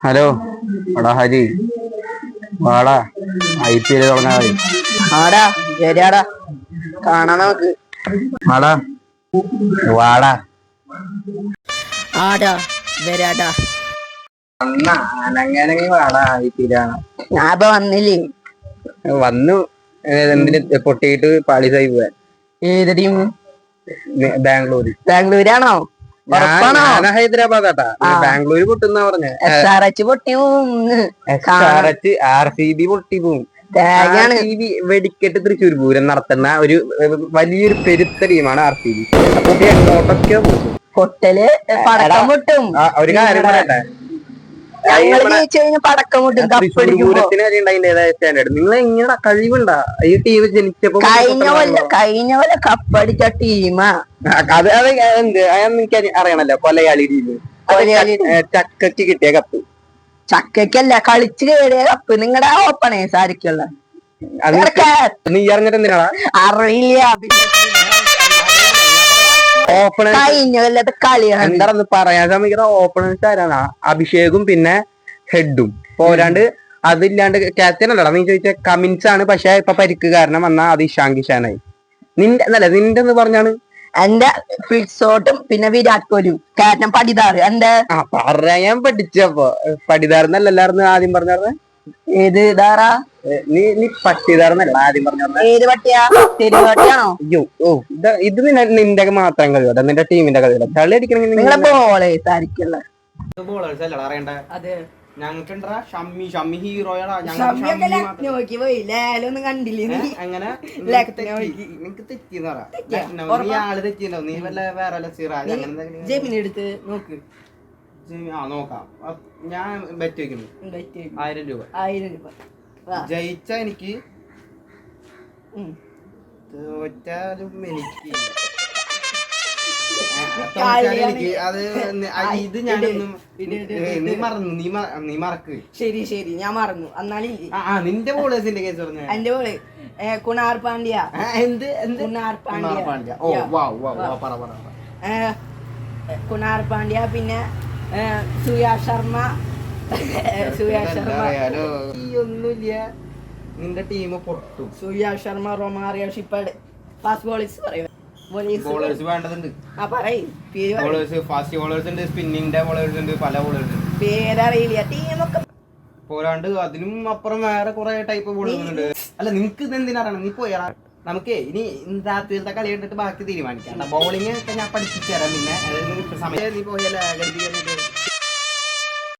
Hello എടാ ഹരി വാടാ IPL തുടങ്ങാൻ മതി. ആടാ ശരിയാടാ കാണാം നമുക്ക്. വാടാ വാടാ ആടാ വരാടാ. അങ്ങനെ വാടാ IPL ആണ്. ഞാൻ ഇപ്പൊ വന്നില്ലേ. വന്നു എന്തിന് പൊട്ടിയിട്ട് പാളിസായി പോവാൻ. ഏത് ടീം? ബാംഗ്ലൂര്. ബാംഗ്ലൂരാണോ? ഉറപ്പാണോ? ഞാൻ ഹൈദരാബാദാട്ടാ. ബാംഗ്ലൂര് പൊട്ടുന്ന പറഞ്ഞ SRH പൊട്ടി RCB പൊട്ടി പോവും. തേങ്ങയാണ്. വെടിക്കെട്ട് തൃശ്ശൂർ പൂരം നടത്തുന്ന ഒരു വലിയൊരു പെരുത്ത ടീമാണ് RCB. അപ്പൊ എങ്ങോട്ടൊക്കെ പോകും. പൊട്ടല് പടക്കം പൊട്ടും. ഒരു കാര്യം പറയട്ടെ, ഞങ്ങള് ജയിച്ചു കഴിഞ്ഞാൽ പടക്കം പൊട്ടും. തൃശ്ശൂർ പൂരത്തിന് അതിൻ്റെതായ സ്റ്റാൻഡേർഡ്. നിങ്ങൾ എങ്ങനെ കഴിവുണ്ടാ ഈ ടീം ജനിച്ചപ്പോ? കഴിഞ്ഞ പോലെ കപ്പടിച്ച ടീമാ അത്. എന്ത് എനിക്ക് അറിയണല്ലോ. കൊലയാളി ടീം. ചക്കക്ക് കിട്ടിയ കപ്പ്. ചക്കല്ല കളിച്ച് കയറിയ കപ്പ്. നിങ്ങളുടെ ഓപ്പണേഴ്സ് ആയിരിക്കുള്ള നീ അറിഞ്ഞിട്ട് എന്തിനാടാ? അറിയില്ല. ഓപ്പണേഴ്സ് കഴിഞ്ഞ കൊല്ലത്തെ കളിയാണ്. എന്താണെന്ന് പറയാൻ ശ്രമിക്കുന്ന ഓപ്പണേഴ്സ് ആരാണ്? അഭിഷേകും പിന്നെ ഹെഡും. പോരാണ്ട് അതില്ലാണ്ട് ക്യാപ്റ്റൻ അല്ലടാ നീ ചോദിച്ച കമിൻസ് ആണ്. പക്ഷെ ഇപ്പൊ പരിക്ക് കാരണം വന്നാ അത് ഇഷാൻ കിഷാനായി. നിന്റെ എന്ന് പറഞ്ഞാണ്. എന്റെ ഫിൽസോട്ടും പിന്നെ വിരാട് കോഹ്ലിയും ക്യാപ്റ്റൻ പടിതാറ്. എന്റെ പറയാൻ പഠിച്ചപ്പോ പടിതാർന്നല്ലായിരുന്നു ആദ്യം പറഞ്ഞത്. ഏത് ഇതാറാ? നീ പട്ടിതാർന്നല്ല ആദ്യം പറഞ്ഞത്. ഏത് പട്ടിയാ? തെരുവ് പട്ടിയാണോ? അയ്യോ ഇത് നിന്റെ മാത്രം കളിയോട്ടെ, നിന്റെ ടീമിന്റെ കളിയോട്ടെ. കളി അടിക്കണമെങ്കിൽ നിങ്ങളെ ബോളേഴ്സ് ആയിരിക്കുള്ള. ബോളേഴ്സ് അല്ലടാ അറിയണ്ടേ. ഞങ്ങൾക്കുണ്ടാ ഷമ്മി ഹീറോയാടാ. അങ്ങനെ നിനക്ക് തെറ്റിന്ന് പറ. നീ ആള് തെറ്റിണ്ടാവും. നീ വല്ല വേറെ വല്ല സിറാജ് അങ്ങനെ ജെമിനെടുത്ത് നോക്ക്. നോക്കാം. ഞാൻ ബെറ്റ് വെക്കുന്നു 1000 രൂപ. 1000 രൂപ ജയിച്ച എനിക്ക്, തോറ്റാലും എനിക്ക്. അത് ഇത് ഞാനൊന്നും നീ മറക്ക്. ശരി ഞാൻ മറന്നു. എന്നാലും നിന്റെ ബോളേഴ്സിന്റെ കേസ് പറഞ്ഞു. എന്റെ ബോള് കുണാർ പാണ്ഡ്യ. എന്ത് കുണാർ പാണ്ഡ്യ. കുണാർ പാണ്ഡ്യ പിന്നെ സുയാ ശർമ്മ. ഒന്നുമില്ല, നിന്റെ ടീം പൊട്ടും. Suyash Sharma, റൊമാറിയോ, shepherd. Fast bowlers പറയും. ബോളേഴ്സ് വേണ്ടതുണ്ട്. ഫാസ്റ്റ് ബോളേഴ്സ് ഉണ്ട്, സ്പിന്നിന്റെ ബോളേഴ്സ് ഉണ്ട്, പല ബോളേഴ്സ് ഉണ്ട്. പേരറിയില്ല ടീമൊക്കെ. പോരാണ്ട് അതിനും അപ്പുറം വേറെ കുറെ ടൈപ്പ് ബോളേഴ്സ് ഉണ്ട്. അല്ല നിനക്ക് ഇത് എന്തിനാണ്? നീ പോയാ നമുക്ക് ഇനി രാത്രിയിലത്തെ കളി കണ്ടിട്ട് ബാക്കി തീരുമാനിക്കാം. ബോളിംഗ് ഞാൻ പഠിപ്പിച്ചു തരാം. പിന്നെ സമയം നീ പോയാൽ